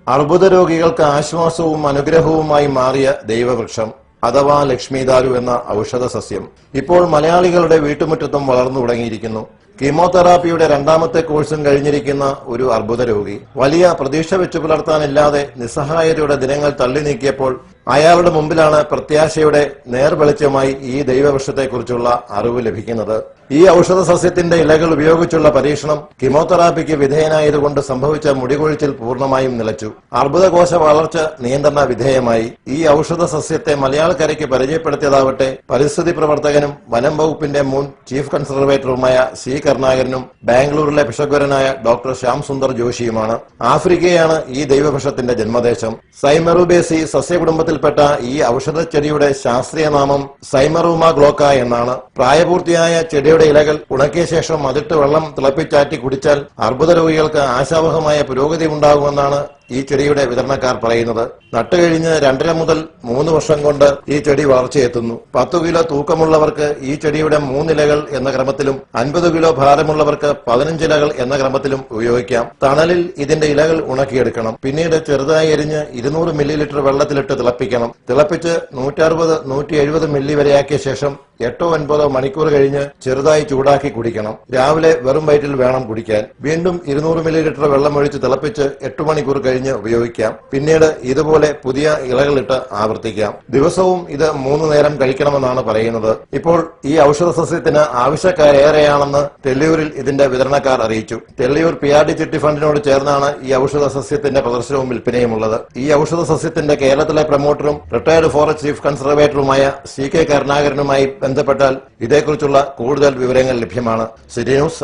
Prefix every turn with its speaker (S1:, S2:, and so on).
S1: അർബുദ രോഗികൾക്ക് ആശ്വാസവും അനുഗ്രഹവുമായി മാറിയ ദൈവവൃക്ഷം അഥവാ ലക്ഷ്മിദാരു എന്ന ഔഷധ സസ്യം ഇപ്പോൾ മലയാളികളുടെ വീട്ടുമുറ്റത്തും വളർന്നു തുടങ്ങിയിരിക്കുന്നു. കീമോതെറാപ്പിയുടെ രണ്ടാമത്തെ കോഴ്സും കഴിഞ്ഞിരിക്കുന്ന ഒരു അർബുദ രോഗി വലിയ പ്രതീക്ഷ വെച്ചു പുലർത്താനില്ലാതെ നിസ്സഹായതയുടെ ദിനങ്ങൾ തള്ളി നീക്കിയപ്പോൾ അയാളുടെ മുമ്പിലാണ് പ്രത്യാശയുടെ നേർവെളിച്ചമായി ഈ ദൈവവൃക്ഷത്തെക്കുറിച്ചുള്ള അറിവ് ലഭിക്കുന്നത്. ഈ ഔഷധ സസ്യത്തിന്റെ ഇലകൾ ഉപയോഗിച്ചുള്ള പരീക്ഷണം കീമോതെറാപ്പിക്ക് വിധേയനായതുകൊണ്ട് സംഭവിച്ച മുടികൊഴിച്ചിൽ പൂർണ്ണമായും നിലച്ചു. അർബുദകോശ വളർച്ച നിയന്ത്രണ വിധേയമായി. ഈ ഔഷധ സസ്യത്തെ മലയാളക്കരയ്ക്ക് പരിചയപ്പെടുത്തിയതാവട്ടെ പരിസ്ഥിതി പ്രവർത്തകനും വനം വകുപ്പിന്റെ മുൻ ചീഫ് കൺസർവേറ്ററുമായ സി കരുണാകരനും ബാംഗ്ലൂരിലെ ഭിഷഗ്വരനായ ഡോക്ടർ ശ്യാം സുന്ദർ ജോഷിയുമാണ്. ആഫ്രിക്കയാണ് ഈ ദൈവവൃക്ഷത്തിന്റെ ജന്മദേശം. സൈമറുബേസി സസ്യകുടുംബത്തിൽപ്പെട്ട ഈ ഔഷധ ചെടിയുടെ ശാസ്ത്രീയ നാമം സൈമറൂമ ഗ്ലോക്ക എന്നാണ്. പ്രായപൂർത്തിയായ ചെടിയുടെ ഇലകൾ ഉണക്കിയ ശേഷം അതിട്ട് വെള്ളം തിളപ്പിച്ചാറ്റി കുടിച്ചാൽ അർബുദ രോഗികൾക്ക് ആശാവഹമായ പുരോഗതി ഉണ്ടാകുമെന്നാണ് ഈ ചെടിയുടെ വിതരണക്കാർ പറയുന്നത്. നട്ടുകഴിഞ്ഞ് 2.5 മുതൽ 3 വർഷം കൊണ്ട് ഈ ചെടി വളർച്ചയെത്തുന്നു. 10 കിലോ തൂക്കമുള്ളവർക്ക് ഈ ചെടിയുടെ 3 ഇലകൾ എന്ന ക്രമത്തിലും 50 കിലോ ഭാരമുള്ളവർക്ക് 15 ഇലകൾ എന്ന ക്രമത്തിലും ഉപയോഗിക്കാം. തണലിൽ ഇതിന്റെ ഇലകൾ ഉണക്കിയെടുക്കണം. പിന്നീട് ചെറുതായി എരിഞ്ഞ് 200 മില്ലിലിറ്റർ വെള്ളത്തിലിട്ട് തിളപ്പിക്കണം. തിളപ്പിച്ച് 160-170 മില്ലി വരെയാക്കിയ ശേഷം 8-9 മണിക്കൂർ കഴിഞ്ഞ് ചെറുതായി ചൂടാക്കി കുടിക്കണം. രാവിലെ വെറും വയറ്റിൽ വേണം കുടിക്കാൻ. വീണ്ടും 200 മില്ലിലിറ്റർ വെള്ളമൊഴിച്ച് തിളപ്പിച്ച് 8 മണിക്കൂർ കഴിഞ്ഞ് ഉപയോഗിക്കാം. പിന്നീട് ഇതുപോലെ പുതിയ ഇലകളിട്ട് ആവർത്തിക്കാം. ദിവസവും ഇത് 3 നേരം കഴിക്കണമെന്നാണ് പറയുന്നത്. ഇപ്പോൾ ഈ ഔഷധ സസ്യത്തിന് ആവശ്യക്കാരേറെയാണെന്ന് തെള്ളിയൂരിൽ ഇതിന്റെ വിതരണക്കാർ അറിയിച്ചു. തെള്ളിയൂർ PRD ചിട്ടി ഫണ്ടിനോട് ചേർന്നാണ് ഈ ഔഷധ സസ്യത്തിന്റെ പ്രദർശനവും വിൽപ്പനയുമുള്ളത്. ഈ ഔഷധ സസ്യത്തിന്റെ കേരളത്തിലെ പ്രൊമോട്ടറും റിട്ടയർഡ് ഫോറസ്റ്റ് ചീഫ് കൺസർവേറ്ററുമായ CK കരുണാകരനുമായി ബന്ധപ്പെട്ടാൽ ഇതേക്കുറിച്ചുള്ള കൂടുതൽ വിവരങ്ങൾ ലഭ്യമാണ്. City news